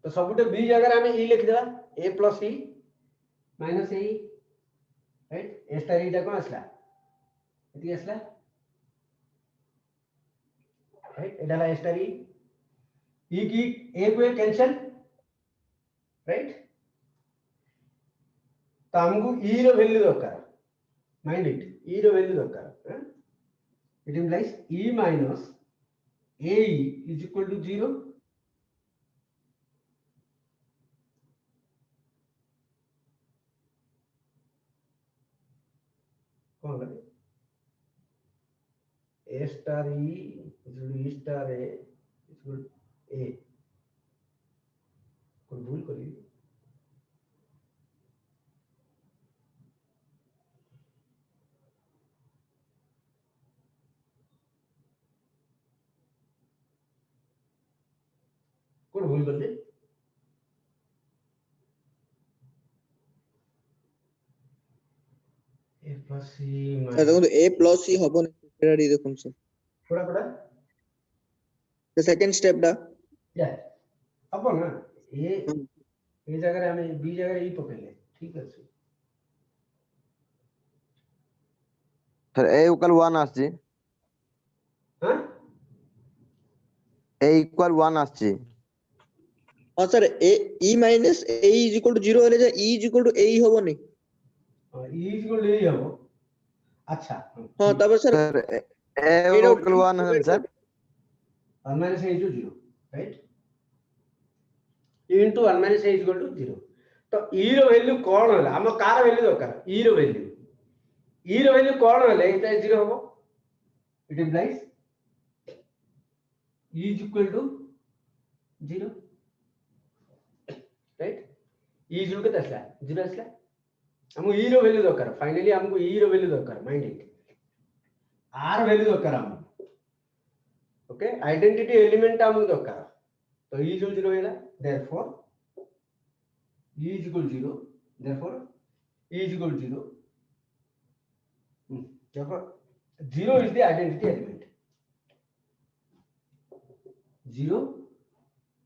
तो सबुटे बी जगह आम ई लिखिदेवा ए प्लस ई माइनस ए राइट ए स्टार ईटा कौन आसला ये आसला राइट एटा ला ए स्टार ई की ए को कैंसिल राइट तो हमको ई रो वैल्यू दरकार माइंड इट ई रो वैल्यू दरकार it implies e minus a is equal to 0 कौन करे a star e is equal to e star a is equal to a कोई भूल करी कौन भूल कर दे ए प्लस सी দেখুন a প্লাস c হবো না এটা দেখুন স্যার थोड़ा थोड़ा the second step da या अब ना ए जगह हमें बी जगह ई पकड़ले ठीक है सर a इक्वल 1 আসছে हां a इक्वल 1 আসছে हां sir a e minus a is equal to 0 হলে যে e is equal to a হবো না ई इज इक्वल टू ए हो अच्छा हां তারপর স্যার सर a इक्वल 1 है sir one minus a is 0 right e into one minus a is equal to 0 तो ई रो वैल्यू कोन होला हम कार वैल्यू दरकार ई रो वैल्यू कोन होला एटा 0 होबो it implies e is equal to 0 right e is equal to 0 असला हमको ई रो वैल्यू दरकार फाइनली हमको ई रो वैल्यू दरकार माइंड इट आर वैल्यू दरकार हम ओके आइडेंटिटी एलिमेंट हमको दरकार तो ई इज 0 होला therefore e is equal 0 therefore e is equal 0 therefore 0 is the identity element 0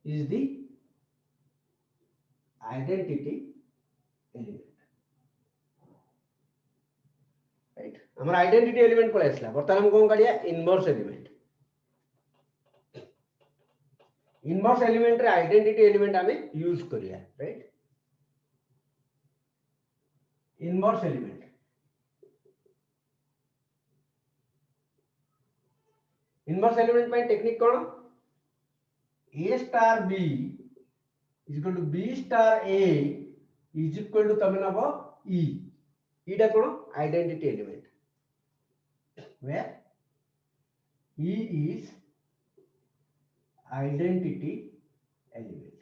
is the identity element right हमारा आइडेंटिटी एलिमेंट पळे आसला बर्तमान हम कोन काढिया इनवर्स एलिमेंट रे आइडेंटिटी एलिमेंट हमें यूज करिया राइट इनवर्स एलिमेंट पे टेक्निक कोन a star b is equal to b star a is equal to तमे नबो e ईटा कोन identity element where e is identity element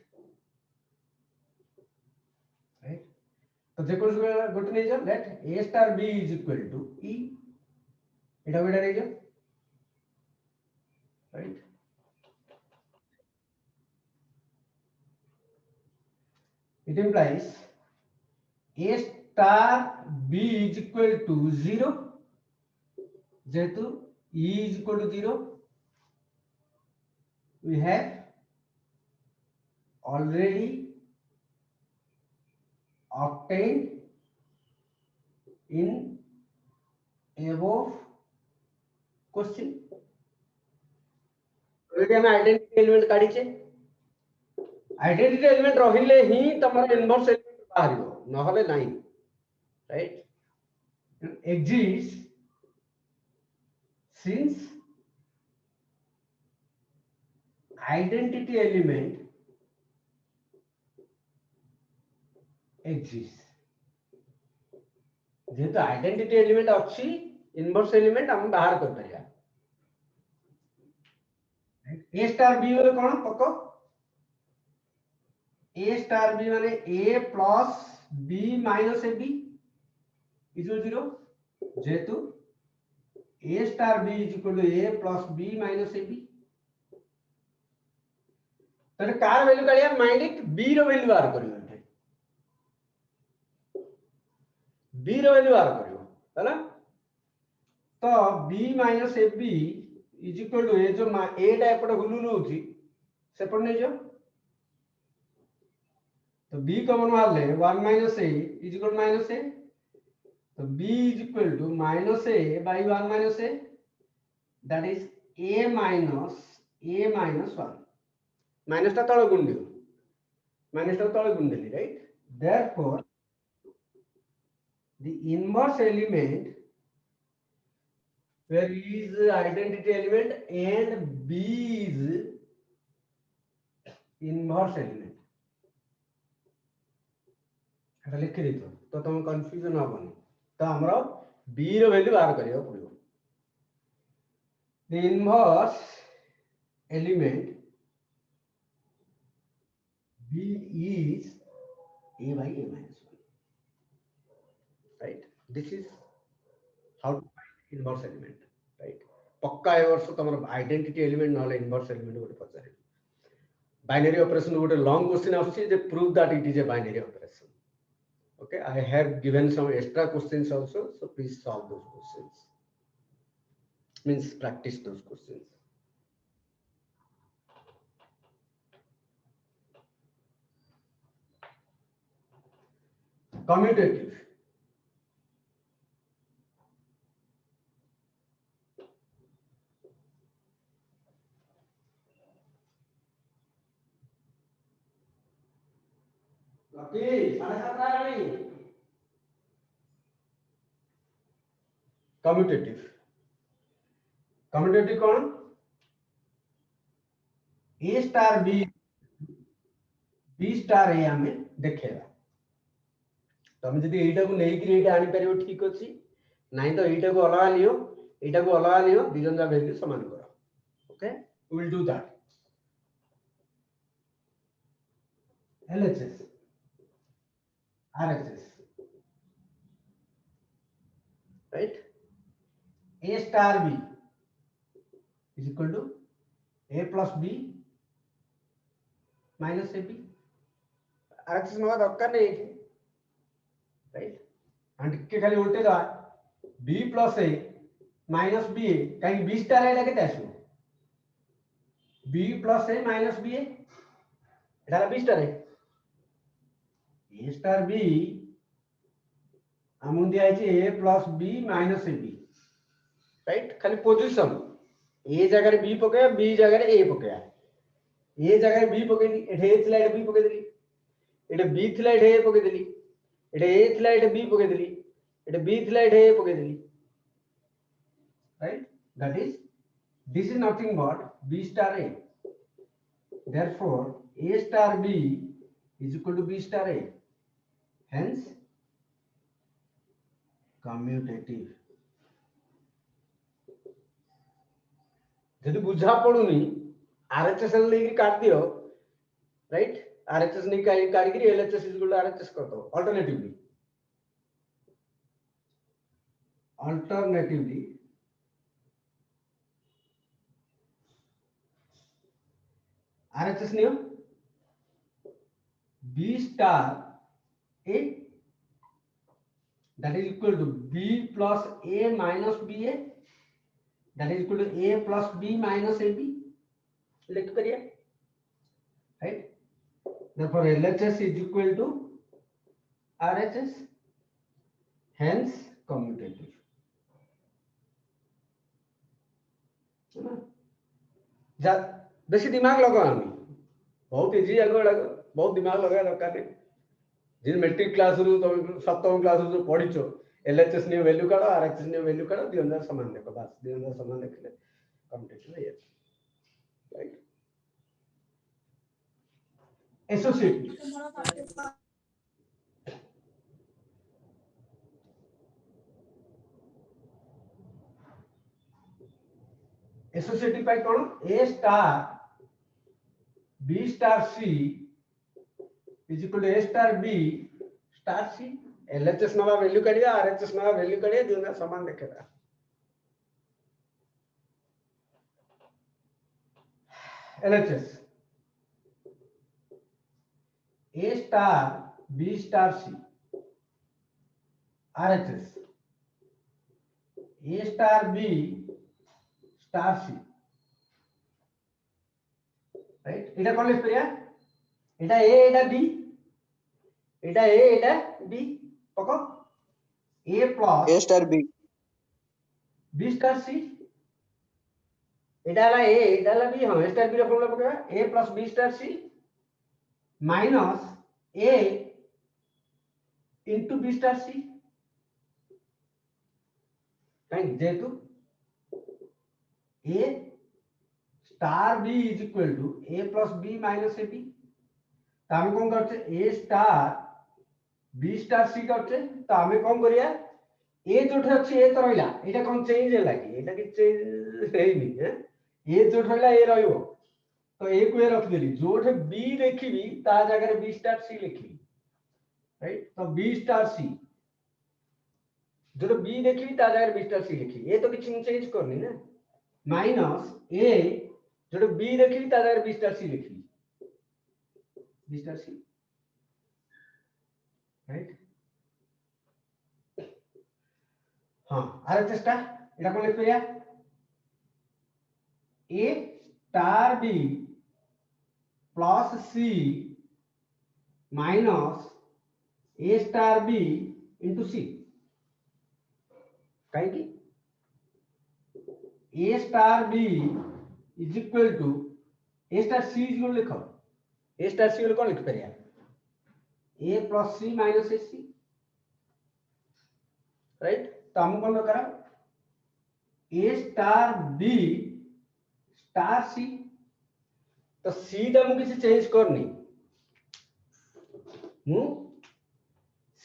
right तो देखो गोटे नहीं जा let a star b is equal to e एटा बेटा नहीं जा right it implies a star b is equal to 0 जेतु e is equal to 0 we have already obtained in above question already हम आइडेंटिटी एलिमेंट काढी छे identity element रहिले ही तमरा inverse element बाहरियो नहले नाही right exists since identity element exists जेहेतु identity element अच्छी inverse element हम बाहर कर परिया ए स्टार बी वाले कोन पको ए स्टार बी माने a plus b minus a b is 0 जेहेतु a star b is equal to a plus b minus ab तर कार वैल्यू काढिया माइंड इट b रो वैल्यू बाहर करियो एठे b रो वैल्यू बाहर करियो हैला तो b minus ab is equal to a जो a टा एपटे हुलुलु होची सेपट नै जो तो b कॉमन मान ले 1 minus a is equal to minus a, तो b is equal to minus a by 1 minus a, that is a minus 1 minus टा तले गुण दियो, माइनस टा तले गुण देली, right? Therefore the inverse element where E is identity element and B is inverse element, এটা লিখে দিত তো তুমি কনফিউজন হবনি। তো আমরা B র ভ্যালু বার করিয়া পড়িব। the inverse element B is A by A minus 1, right? This is how to find inverse element, right? पक्का ए वर्ष तमर आइडेंटिटी एलिमेंट नले इनवर्स एलिमेंट गोटे पचारे बाइनरी ऑपरेशन गोटे लॉन्ग क्वेश्चन आउची जे prove that it is a binary operation. Okay, I have given some extra questions also, so please solve those questions, means practice those questions. Commutative, okay, commutative, commutative कौन? A star B, B star A हमें देखेगा। तमे जदि एटा को नै कि एटा आनी परिबो ठीक अछि, नै तो एटा को अलगा लियो, एटा को अलगा लियो, दिजन जा वैल्यू समान करो। Okay, we will do that. LHS, RHS, right? A star B is equal to A plus B minus AB. RHS नवा दरकार नहीं, right? And के खाली उल्टे दा B plus A minus BA, कहीं B star A लगे तैसो B plus A minus BA, इधर B star A, A star B आमुंदी आई ची A plus B minus AB, right? खाली पोजीशन A जगह B पके, B जगह A पके, A जगह B पके दी, इधर A स्लाइड B पके दी, इधर B स्लाइड A पके दी, इधर A स्लाइड B पके दी, इधर B स्लाइड A पके दी, right? That is, this is nothing but B star A. Therefore, A star B is equal to B star A. Hence, commutative. यदि बुझा पड़ुनी RHS लेके काट दियो, right? RHS नहीं काट गिरी LHS is equal to RHS कर दो। Alternatively, RHS नहीं हो B star A, that is equal to B plus A minus BA, that is equal to A plus B minus AB. लिख करिए, right? Therefore, LHS is equal to RHS, hence commutative. जा बेसी दिमाग लगाओ हमें, बहुत इजी है गोड़ा, बहुत दिमाग लगाया दरकार नहीं। जिन मैट्रिक क्लास रू तो सप्तम क्लास रू पढ़ी छो LHS ने वैल्यू काढो, RHS ने वैल्यू काढो, दी अंदर समान देखो, बस दी अंदर समान देखले कम्युटेटिव है, right? Associative, associative pi cone? A star B star C is equal to A star B star C. LHS नवा वैल्यू काढिया, RHS नवा वैल्यू काढिया, दी अंदर समान देखेगा। LHS A star B star C, RHS A star B star C, right? इटा कौन लिख परिया? इटा A, इटा B, এটা a এটা b পকো a plus A star B. b star c এটা হলো a এটা হলো b হ্যাঁ স্টার b এর ফর্মুলা পকেবা a plus b star c minus a into b star c তাই যেহেতু a star b is equal to a plus b minus ab তো আমি কোন করছে a star b star c করছে তো আমি কোন করিয়া a जोड़ ଅଛି a ତ ରହିଲା ଏଇଟା কোন ଚେଞ୍ଜ ହେଲା କି ଏଇଟା କି ଚେଞ୍ଜ ହେଇନି a जोड़ ରହିଲା a ରହିବ ତ a କୁ a ରଖିଦେଲି ଯୋଉଠି b ଲେଖିବି ତା ଜାଗାରେ b ସ୍ଟାର c ଲେଖିବି ରାଇଟ ତ b ସ୍ଟାର c ଯୋଉଠି b ଲେଖିବି ତା ଜାଗାରେ b ସ୍ଟାର c ଲେଖିବି ଏ ତ କିଛି ଚେଞ୍ଜ କରିନି ନା ମାଇନସ a ଯୋଉଠି b ଲେଖିବି ତା ଜାଗାରେ b ସ୍ଟାର c ଲେଖିବି b ସ୍ଟାର c राइट हाँ आरएचएस टा এটা কোন লিখবে ইয়া a star b plus c minus a star b into c काहे की a star b is equal to a star c is equal लिखो a स्टार c को लिख परिया a plus c minus ac right तो हम कौन करा a star b star c तो c टा मु किसी चेंज करनी मु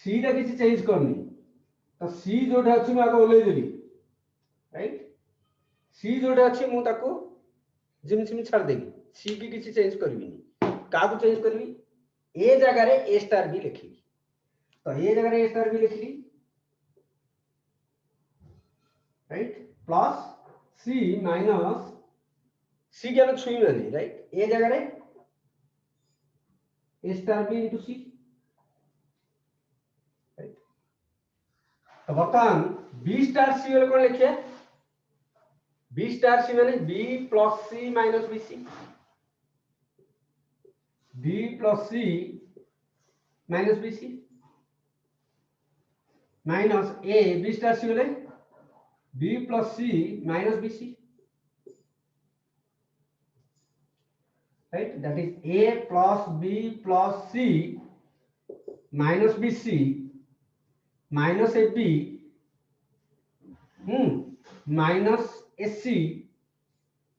c टा किसी चेंज करनी तो c जोटा अछि मु आको ओले देली राइट c जोटा अछि मु ताको जिम सिम छाड़ देली c की किसी चेंज करबिनी का को चेंज करबी ए जगह रे a स्टार b लिखी तो ए जगह रे a स्टार b लिखली right plus c minus c के हम छुई नहीं राइट ए जगह रे a star b into c right तो बर्तमान b स्टार c वाला कौन लिखे b स्टार c माने b plus c minus bc b plus c minus bc minus a b star c बोले b plus c minus bc right that is a plus b plus c minus bc minus ab minus sc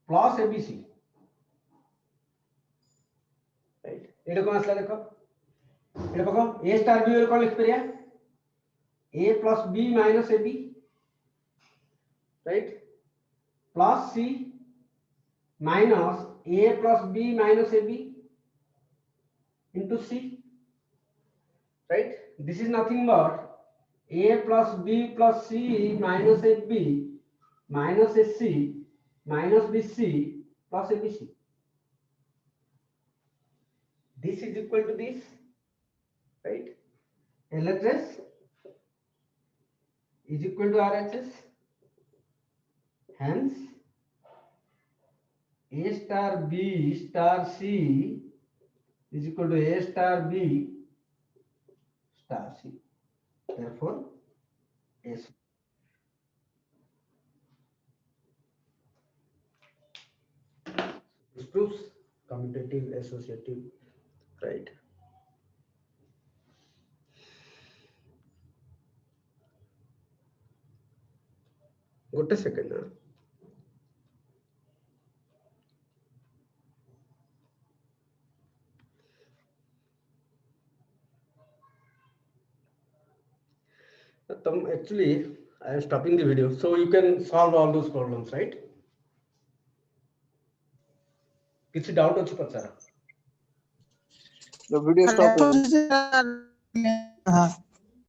plus abc right এটা কোন আসলে দেখো এটা দেখো a star b এর কোন লিখ পারিয়া a plus b minus ab right plus c minus a plus b minus ab into c right this is nothing but a plus b plus c minus ab minus sc minus bc plus abc this is equal to this right LHS is equal to RHS hence a star b star c is equal to a star b star c therefore S this proves commutative associative right ଗୋଟେ second actually I am stopping the video so you can solve all those problems right किसी doubt ଅଛି ପଚାର The video stop. हाँ